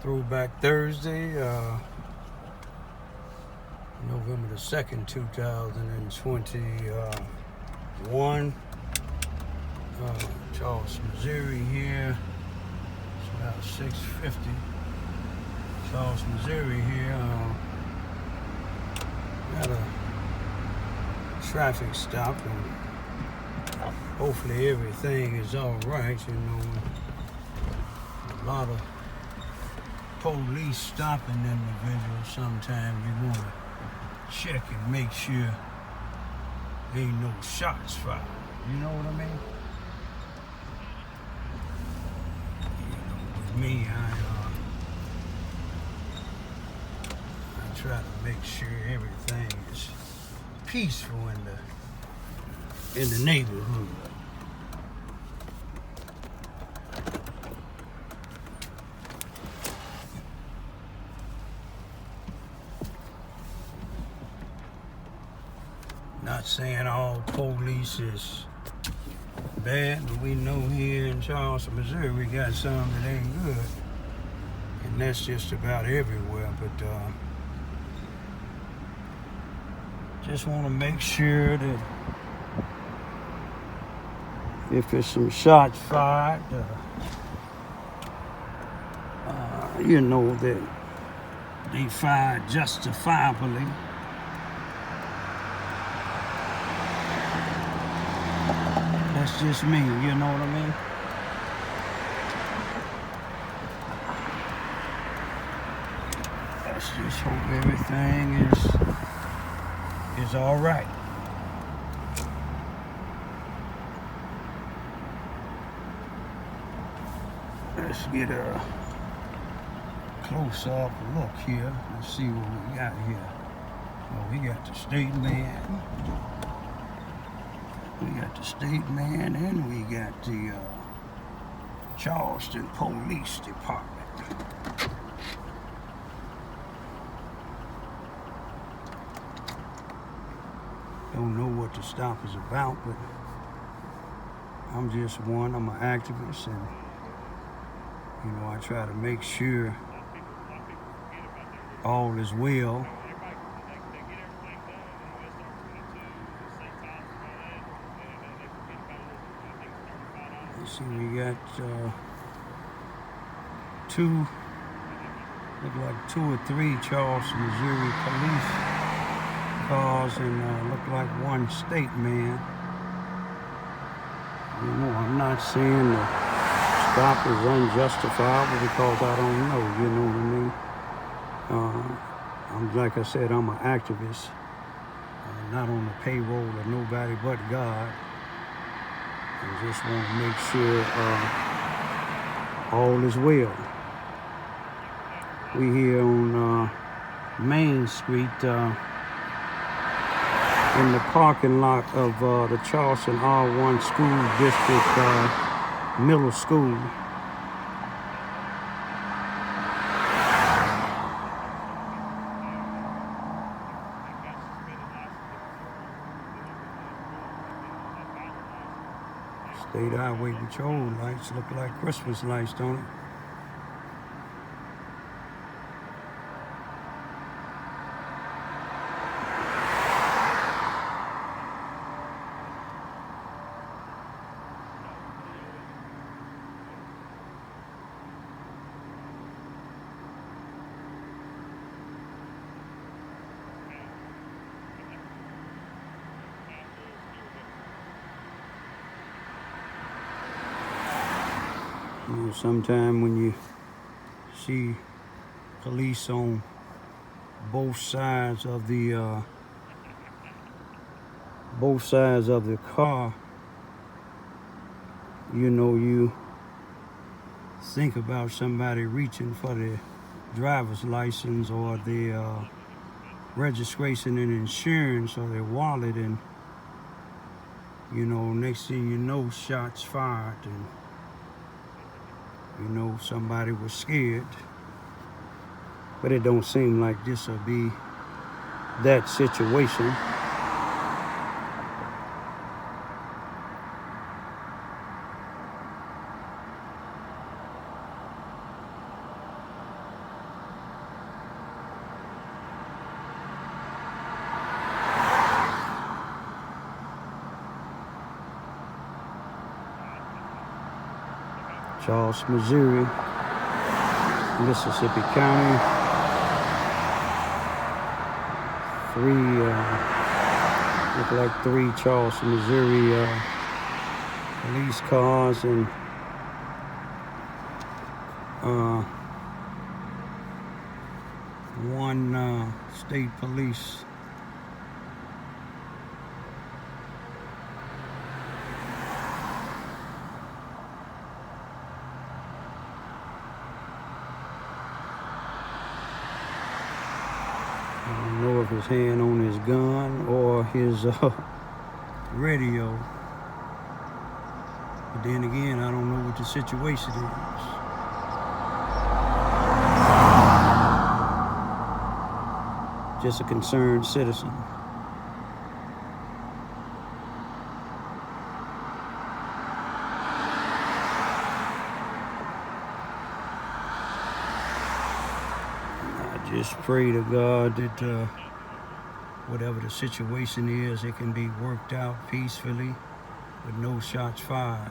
Throwback Thursday, November the 2nd, 2021. Charleston, Missouri here. It's about 6:50. Charleston, Missouri here. Got a traffic stop, and hopefully everything is all right. You know, a lot of police stopping individuals. Sometimes you want to check and make sure there ain't no shots fired. You know what I mean? You know, with me, I try to make sure everything is peaceful in the neighborhood. Not saying all police is bad, but we know here in Charleston, Missouri, we got some that ain't good. And that's just about everywhere. But just want to make sure that if there's some shots fired, you know that they fired justifiably. That's just me, you know what I mean? Let's just hope everything is all right. Let's get a close-up look here. Let's see what we got here. Oh, we got the state man. We got the state man, and we got the Charleston Police Department. Don't know what the stop is about, but I'm just one. I'm an activist, and you know, I try to make sure all is well. See, we got look like two or three Charleston, Missouri police cars, and look like one state man. You know, I'm not saying the stop is unjustifiable because I don't know, you know what I mean? I'm like I said, I'm an activist, not on the payroll of nobody but God. I just want to make sure all is well. We here on Main Street in the parking lot of the Charleston R1 School District Middle School. State Highway Patrol lights look like Christmas lights, don't it? You know, sometimes when you see police on both sides of the car, you know, you think about somebody reaching for their driver's license or their registration and insurance or their wallet, and you know, next thing you know, shots fired, and you know, somebody was scared. But it don't seem like this will be that situation. Charleston, Missouri, Mississippi County. Look like three Charleston, Missouri police cars and one state police. I don't know if his hand on his gun or his radio. But then again, I don't know what the situation is. Just a concerned citizen. I just pray to God that whatever the situation is, it can be worked out peacefully with no shots fired.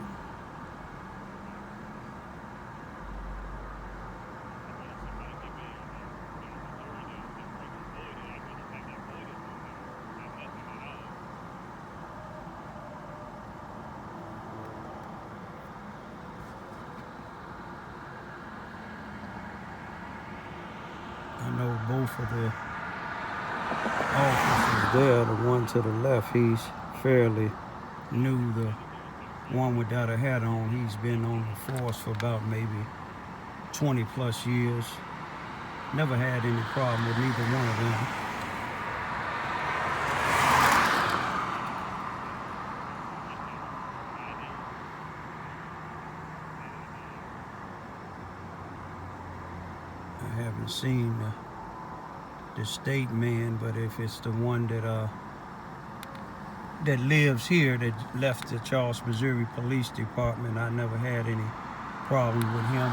I know both of the officers there, the one to the left, he's fairly new. The one without a hat on, he's been on the force for about maybe 20 plus years. Never had any problem with neither one of them. I haven't seen the state man, but if it's the one that lives here, that left the Charleston, Missouri Police Department, I never had any problem with him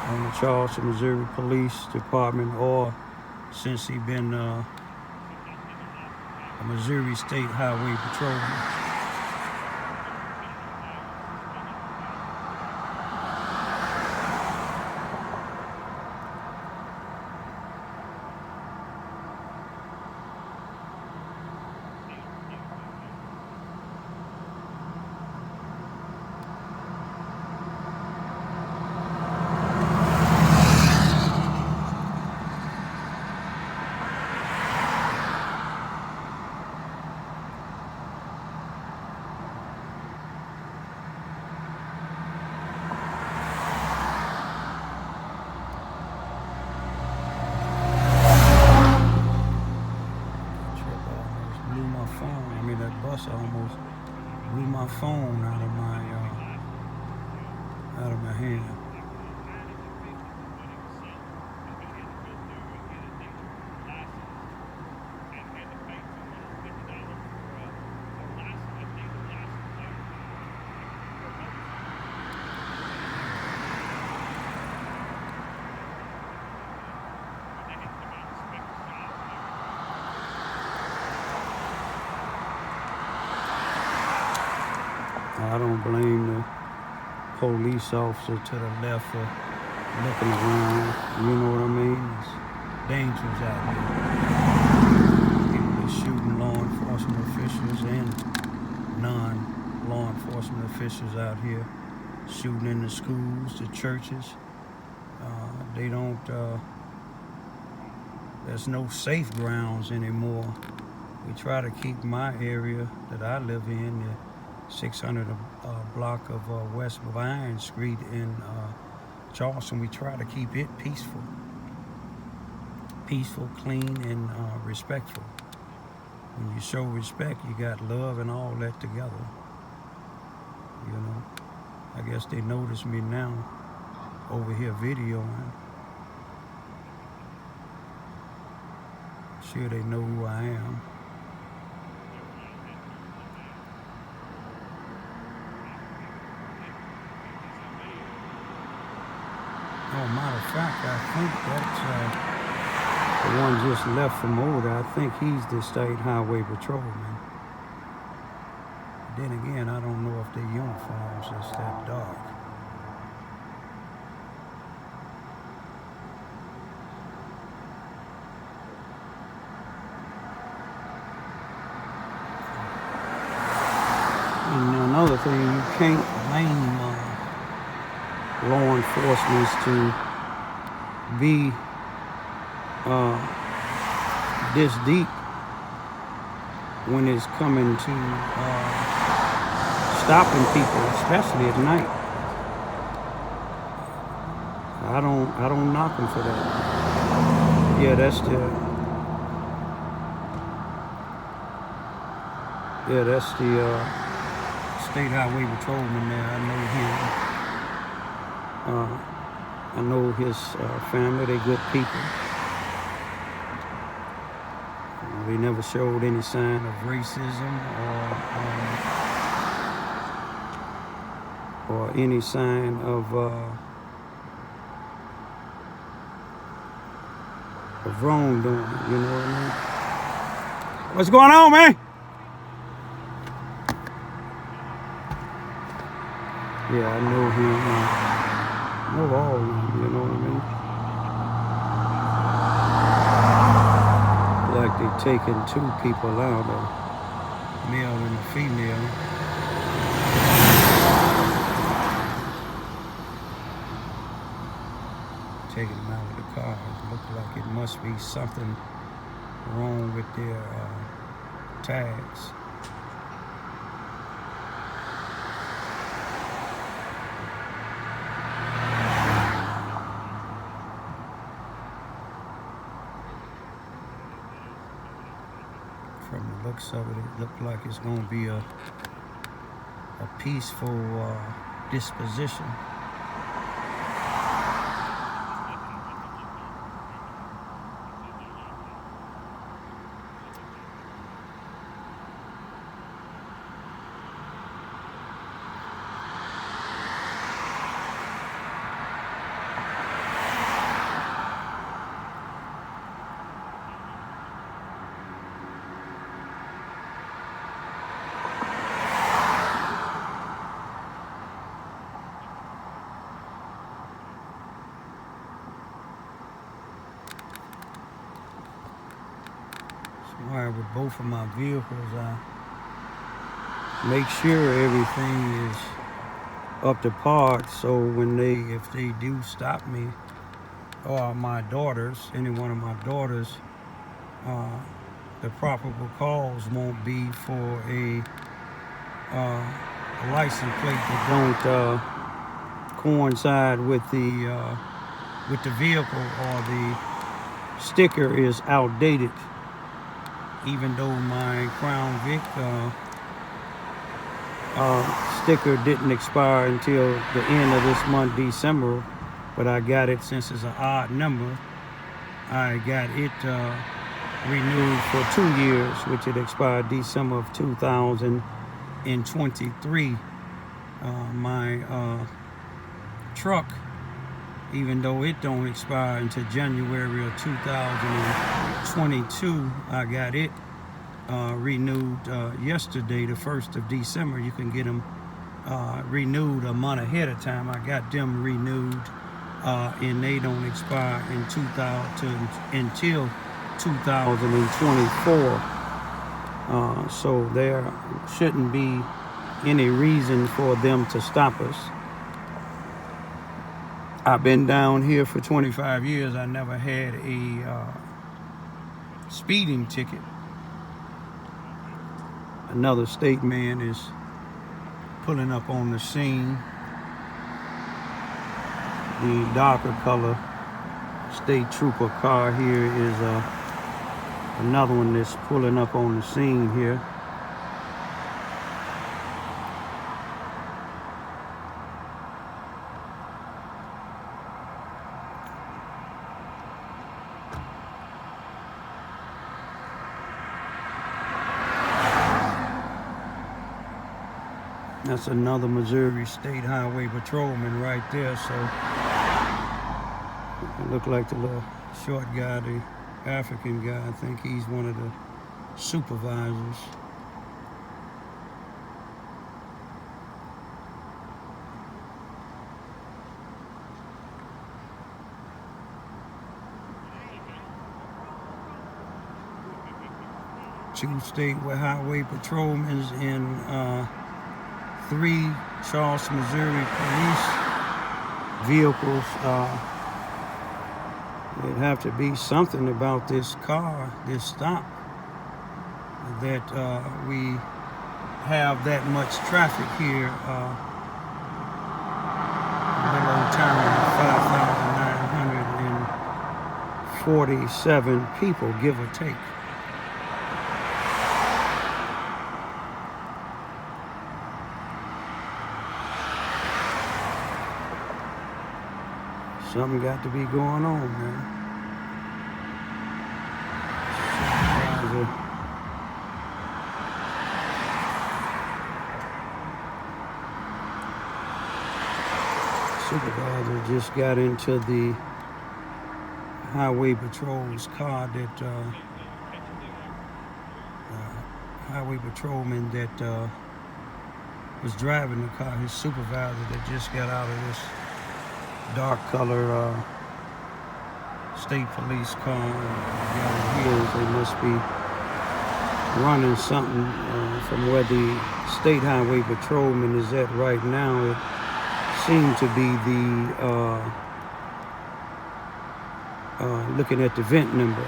on the Charleston, Missouri Police Department, or since he been a Missouri State Highway Patrolman. That bus almost blew my phone out of my hand. I don't blame the police officer to the left for looking around. You know what I mean? It's dangerous out here. People are shooting law enforcement officials and non-law enforcement officials out here, shooting in the schools, the churches. They don't, there's no safe grounds anymore. We try to keep my area that I live in, the 600 block of West Vine Street in Charleston. We try to keep it peaceful, clean, and respectful. When you show respect, you got love and all that together. You know, I guess they notice me now over here videoing. Sure they know who I am. Oh, matter of fact, I think that's the one just left from over there. I think he's the State Highway Patrolman. Then again, I don't know if their uniforms is that dark. thing, you can't blame law enforcement to be this deep when it's coming to stopping people, especially at night. I don't knock them for that. Yeah, that's the state highway patrolman there. I know him. I know his family. They good people. They never showed any sign of racism or any sign of wrongdoing. You know what I mean? What's going on, man? Yeah, I know him. I know all of them, you know what I mean? Like they taking two people out, a male and a female. Taking them out of the car. It looked like it must be something wrong with their tags. From the looks of it, it looked like it's going to be a peaceful disposition. With both of my vehicles, I make sure everything is up to par, so when if they do stop me, or my daughters, any one of my daughters, the probable cause won't be for a license plate that don't coincide with the vehicle, or the sticker is outdated. Even though my Crown Vic sticker didn't expire until the end of this month, December, but I got it, since it's an odd number, I got it renewed for 2 years, which it expired December of 2023. My truck, even though it don't expire until January of 2022, I got it renewed yesterday, the 1st of December. You can get them renewed a month ahead of time. I got them renewed, and they don't expire until 2024. So there shouldn't be any reason for them to stop us. I've been down here for 25 years. I never had a speeding ticket. Another state man is pulling up on the scene. The darker color state trooper car here is another one that's pulling up on the scene here. That's another Missouri State Highway patrolman right there. So it looked like the little short guy, the African guy. I think he's one of the supervisors. Two state highway patrolmen in 3 Charleston, Missouri police vehicles. There'd have to be something about this car, this stop, that we have that much traffic here. A little old town of 5,947 people, give or take. Something got to be going on, man. Supervisor just got into the highway patrol's car that highway patrolman that was driving the car, his supervisor that just got out of this dark color state police car. They must be running something from where the state highway patrolman is at right now. It seemed to be the looking at the vent number.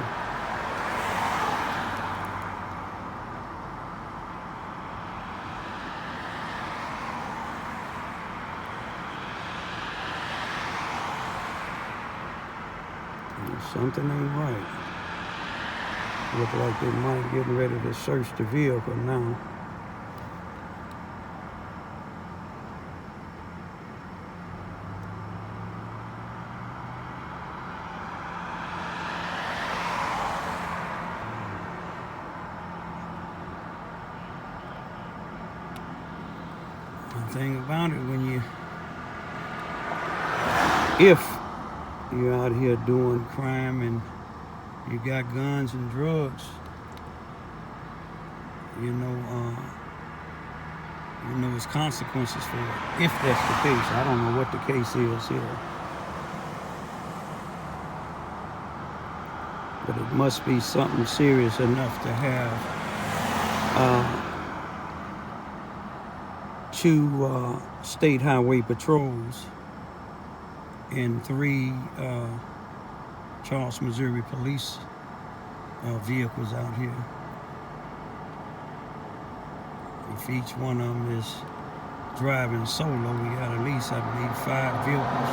Something ain't right. Look like they might getting ready to search the vehicle now. One thing about it, if you're out here doing crime and you got guns and drugs, you know there's consequences for it, if that's the case. I don't know what the case is here, but it must be something serious enough to have 2 state highway patrols and 3 Charleston, Missouri police vehicles out here. If each one of them is driving solo, we got at least, I believe, 5 vehicles.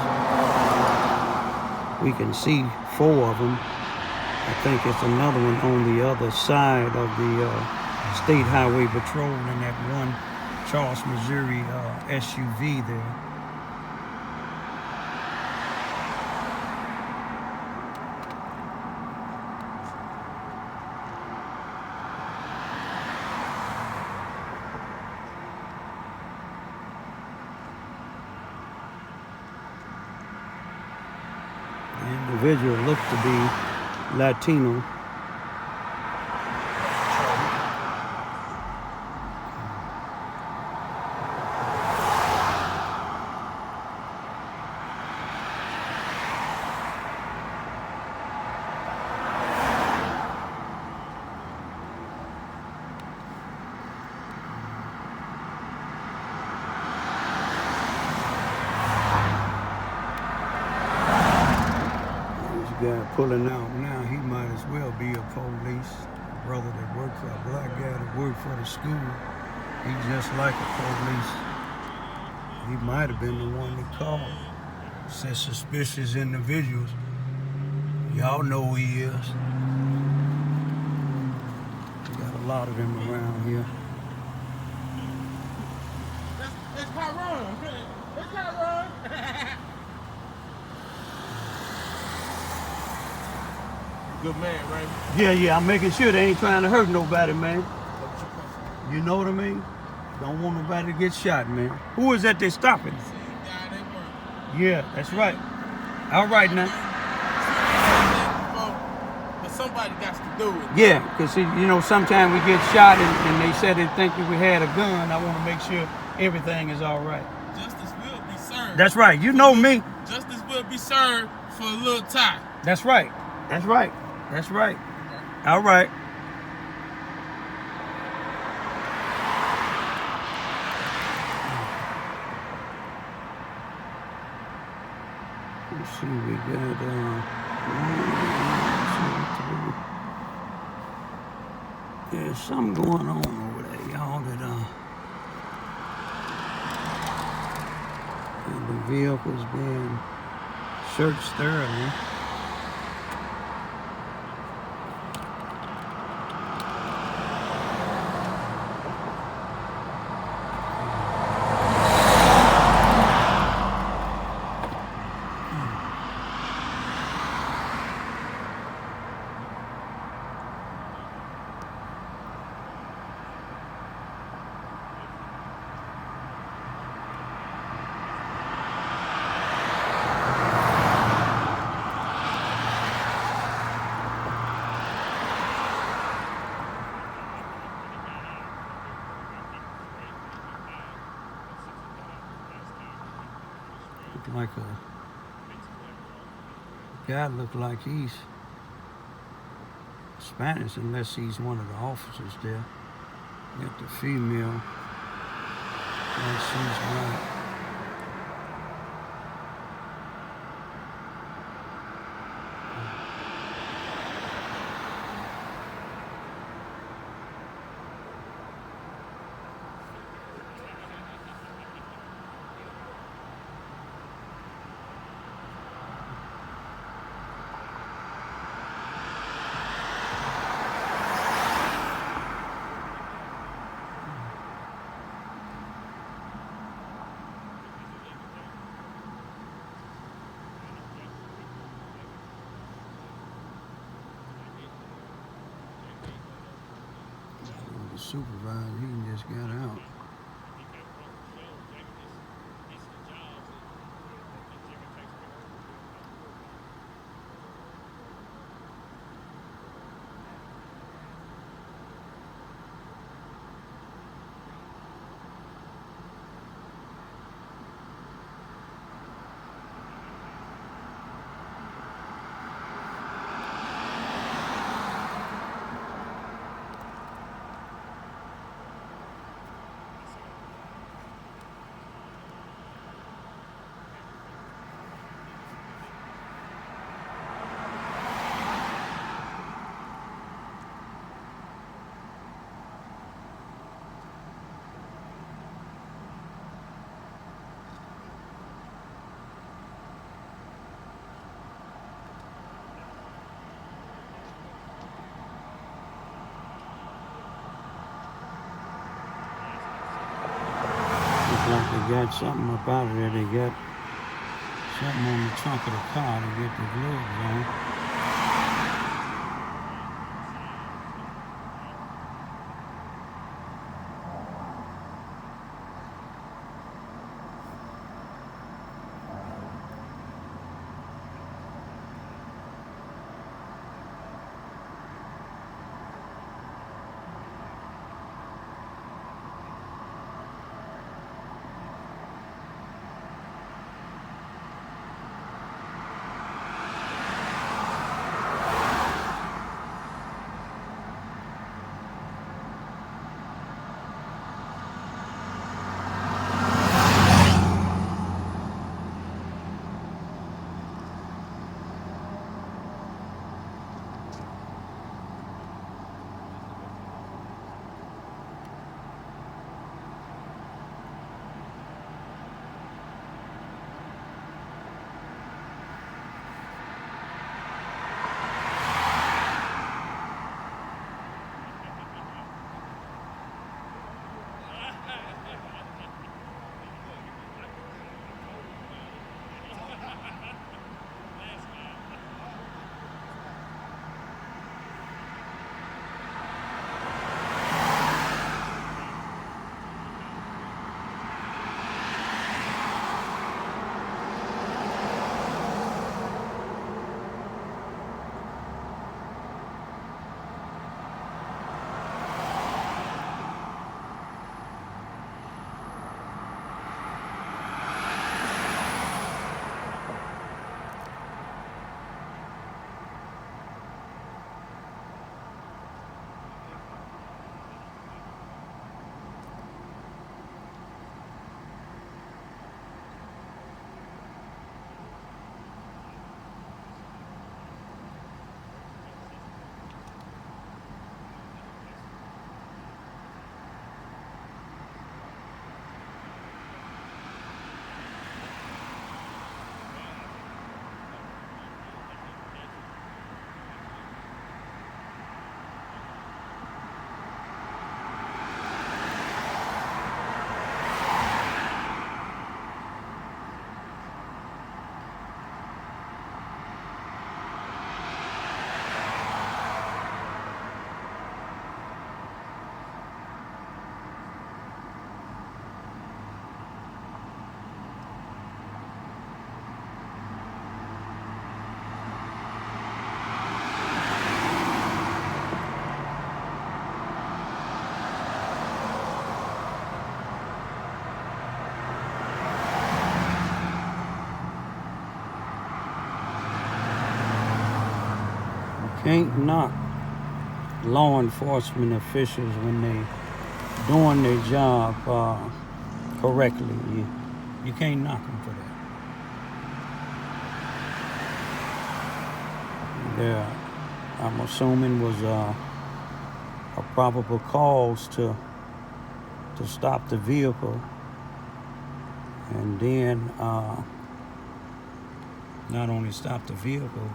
We can see 4 of them. I think it's another one on the other side of the state highway patrol in that one Charleston, Missouri SUV there. The individual looked to be Latino. Guy pulling out now, he might as well be a police brother that worked for a black guy that worked for the school. He just like a police. He might have been the one that called, said suspicious individuals. Y'all know who he is. We got a lot of them around here. That's Tyrone. That's Tyrone. Good man, right? Yeah, I'm making sure they ain't trying to hurt nobody, man. You know what I mean? Don't want nobody to get shot, man. Who is that they stopping? Yeah, that's right. All right now. But somebody got to do it. Yeah, because sometimes we get shot and they said they think that we had a gun. I want to make sure everything is all right. Justice will be served. That's right. You know me. Justice will be served for a little time. That's right. That's right. That's right. All right. Let's see, we got 1, 2, 3. There's something going on over there, y'all, that the vehicle's being searched thoroughly. Like a guy look like he's Spanish unless he's one of the officers there. Got the female like she's white. The supervisor, he just got out. Like they got something up out of there. They got something on the trunk of the car to get the gloves on. can't knock law enforcement officials when they doing their job correctly. You can't knock them for that. There, I'm assuming was a probable cause to stop the vehicle, and then not only stop the vehicle,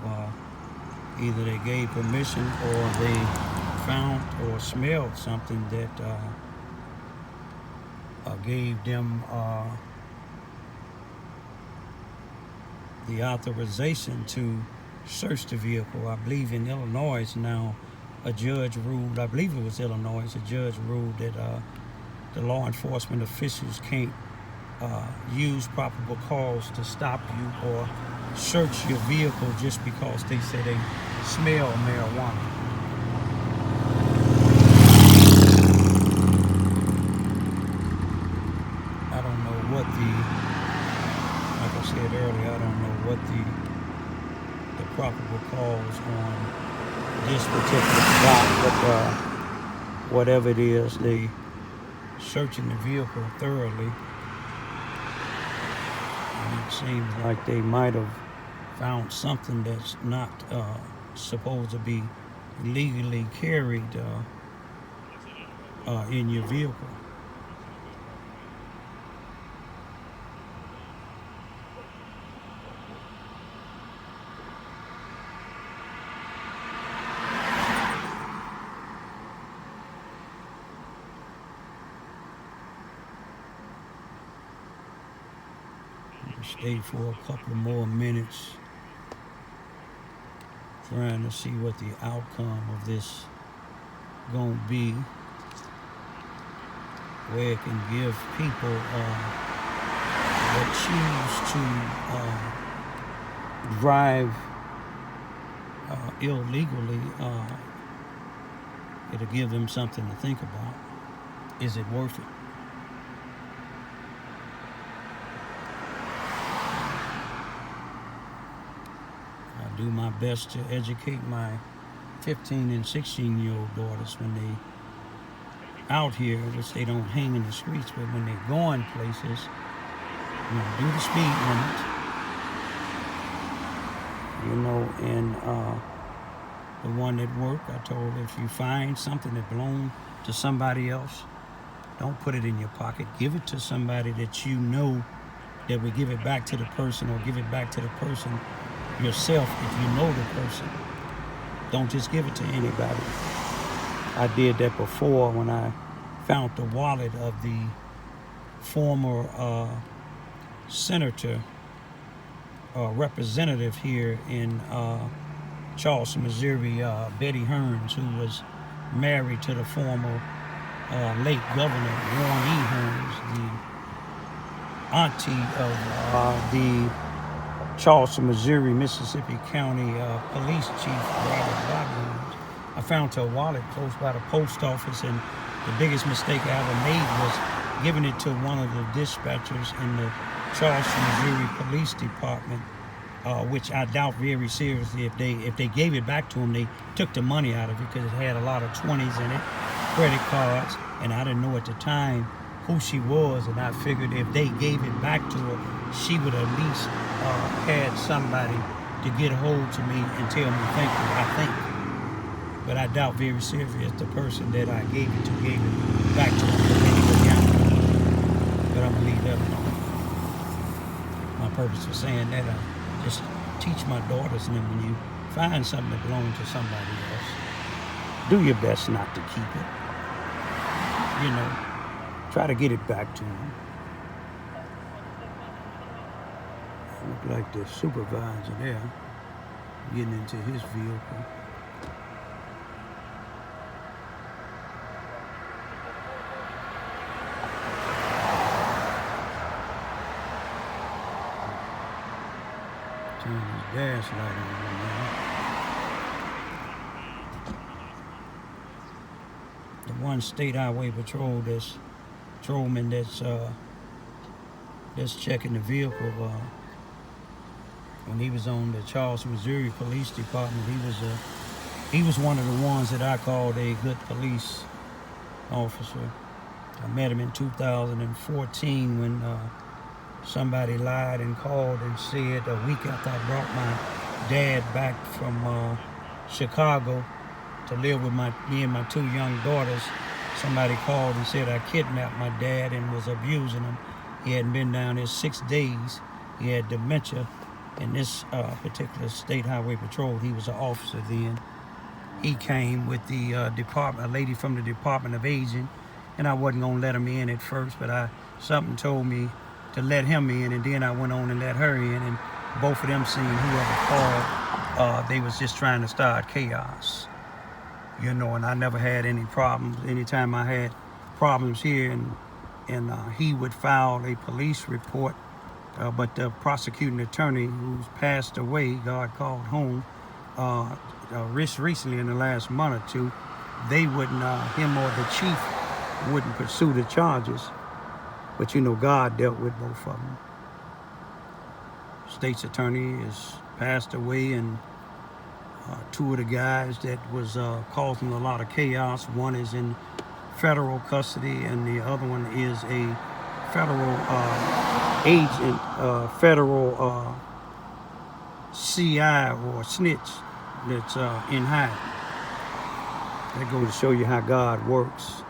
either they gave permission or they found or smelled something that gave them the authorization to search the vehicle. I believe in Illinois now, a judge ruled, I believe it was Illinois, a judge ruled that the law enforcement officials can't use probable cause to stop you or search your vehicle just because they say they smell marijuana. I don't know what like I said earlier, I don't know what the probable cause on this particular stop, but whatever it is, they searching the vehicle thoroughly. And it seems like they might have found something that's not supposed to be legally carried in your vehicle. Stay for a couple more minutes trying to see what the outcome of this gonna be, where it can give people that choose to drive illegally, it'll give them something to think about. Is it worth it? Do my best to educate my 15 and 16-year-old daughters when they out here, which they don't hang in the streets, but when they going places, do the speed limit. And the one at work, I told her, if you find something that belongs to somebody else, don't put it in your pocket. Give it to somebody that you know that will give it back to the person, or give it back to the person yourself if you know the person. Don't just give it to anybody. I did that before when I found the wallet of the former senator, representative here in Charleston, Missouri, Betty Hearns, who was married to the former late Governor Warren E. Hearns, the auntie of the Charleston, Missouri, Mississippi County Police Chief Robert Bobby. I found her wallet close by the post office, and the biggest mistake I ever made was giving it to one of the dispatchers in the Charleston, Missouri Police Department, which I doubt very seriously if they gave it back to him, they took the money out of it, because it had a lot of 20s in it, credit cards, and I didn't know at the time who she was, and I figured if they gave it back to her, she would at least had somebody to get a hold to me and tell me thank you, I think. But I doubt very seriously if the person that I gave it to gave it back to me. But I'm going to leave that alone. My purpose for saying that, I just teach my daughters, and then when you find something that belongs to somebody else, do your best not to keep it. Try to get it back to them. Look like the supervisor there getting into his vehicle. Turn his gas light on now. The one state highway patrolman that's checking the vehicle. When he was on the Charleston, Missouri Police Department, he was He was one of the ones that I called a good police officer. I met him in 2014 when somebody lied and called and said a week after I brought my dad back from Chicago to live with me and my two young daughters, somebody called and said I kidnapped my dad and was abusing him. He hadn't been down there 6 days. He had dementia. In this particular state highway patrol, he was an officer then. He came with the department, a lady from the Department of Aging, and I wasn't gonna let him in at first, but something told me to let him in, and then I went on and let her in, and both of them seen whoever called, they was just trying to start chaos. You know, and I never had any problems. Anytime I had problems here, and he would file a police report, but the prosecuting attorney who's passed away, God called home, recently in the last month or two, they wouldn't, him or the chief wouldn't pursue the charges. But you know, God dealt with both of them. State's attorney has passed away, and two of the guys that was causing a lot of chaos, one is in federal custody and the other one is a federal agent, federal CI or snitch that's in hiding. That goes to show you how God works.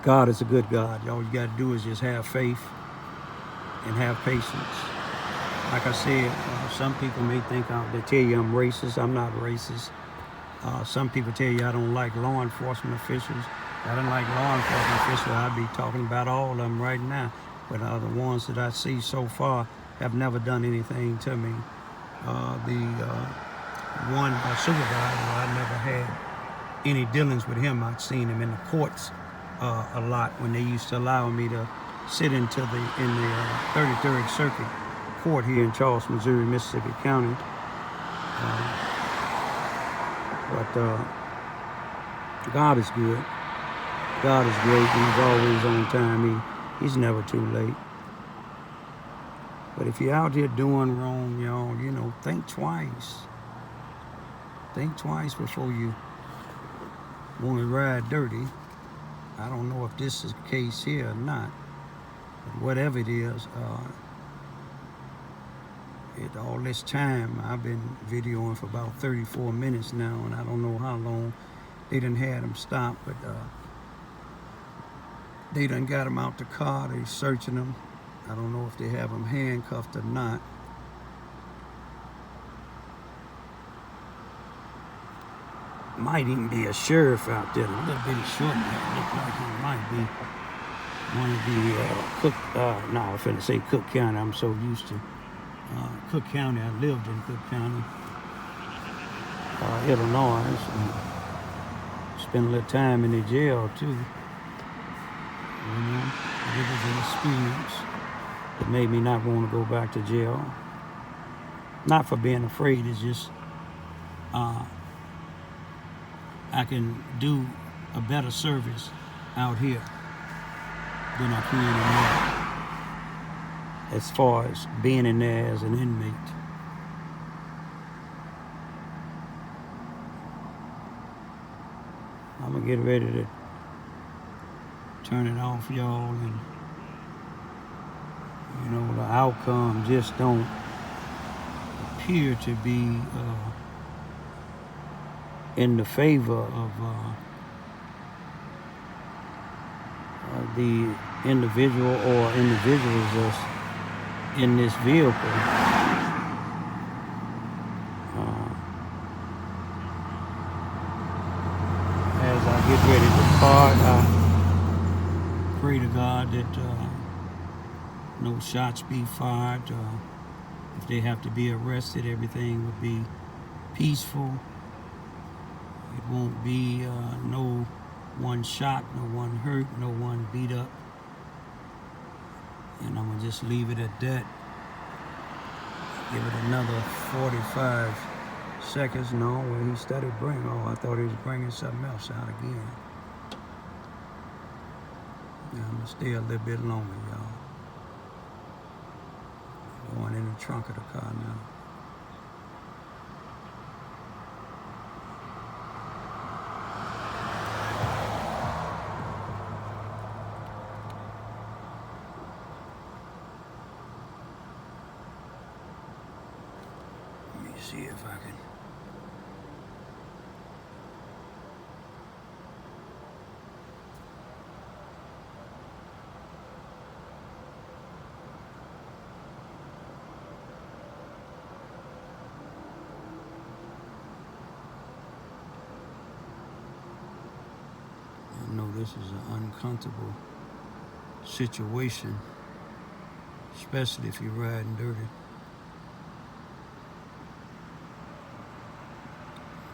God is a good God. All you got to do is just have faith and have patience. Like I said, some people may think they tell you I'm racist. I'm not racist. Some people tell you I don't like law enforcement officials. I don't like law enforcement officials. I'd be talking about all of them right now. But the ones that I see so far have never done anything to me. The one supervisor, I never had any dealings with him. I'd seen him in the courts a lot when they used to allow me to sit in the 33rd Circuit Court here in Charleston, Missouri, Mississippi County. But God is good. God is great. He's always on time. He's never too late. But if you're out here doing wrong, y'all, you know, think twice. Think twice before you want to ride dirty. I don't know if this is the case here or not. But whatever it is, all this time, I've been videoing for about 34 minutes now, and I don't know how long they done had them stop, but they done got them out the car. They searching them. I don't know if they have them handcuffed or not. Might even be a sheriff out there, a little bit short guy. Look like he might be one of the I was finna say Cook County. I'm so used to Cook County. I lived in Cook County, Illinois. And spent a little time in the jail too. You know, it was an experience. It made me not want to go back to jail. Not for being afraid. It's just I can do a better service out here than I can in there, as far as being in there as an inmate. I'm gonna get ready to turn it off, y'all, and you know, the outcome just don't appear to be in the favor of the individual or individuals that's in this vehicle. As I get ready to depart, I pray to God that no shots be fired. If they have to be arrested, everything would be peaceful. It won't be no one shot, no one hurt, no one beat up. And I'm going to just leave it at that. Give it another 45 seconds. No, well, he started bringing, I thought he was bringing something else out again. Yeah, I'm going to stay a little bit longer, y'all. Going in the trunk of the car now. See if I can. I know this is an uncomfortable situation, especially if you're riding dirty.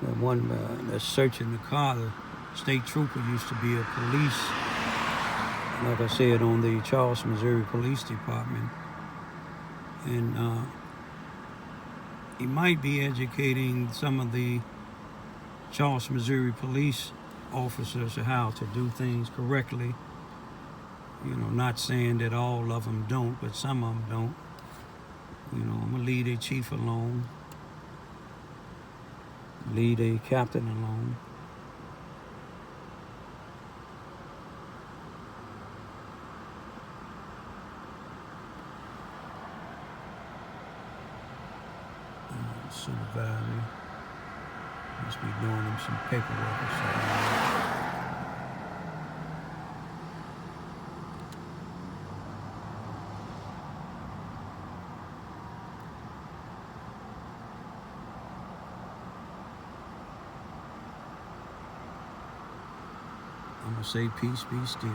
That one that's searching the car, the state trooper used to be a police, like I said, on the Charleston, Missouri Police Department. And he might be educating some of the Charleston, Missouri police officers of how to do things correctly. You know, not saying that all of them don't, but some of them don't. You know, I'm going to leave their chief alone. Leave a captain alone. Supervisor must be doing him some paperwork or something. I'm gonna say peace be still.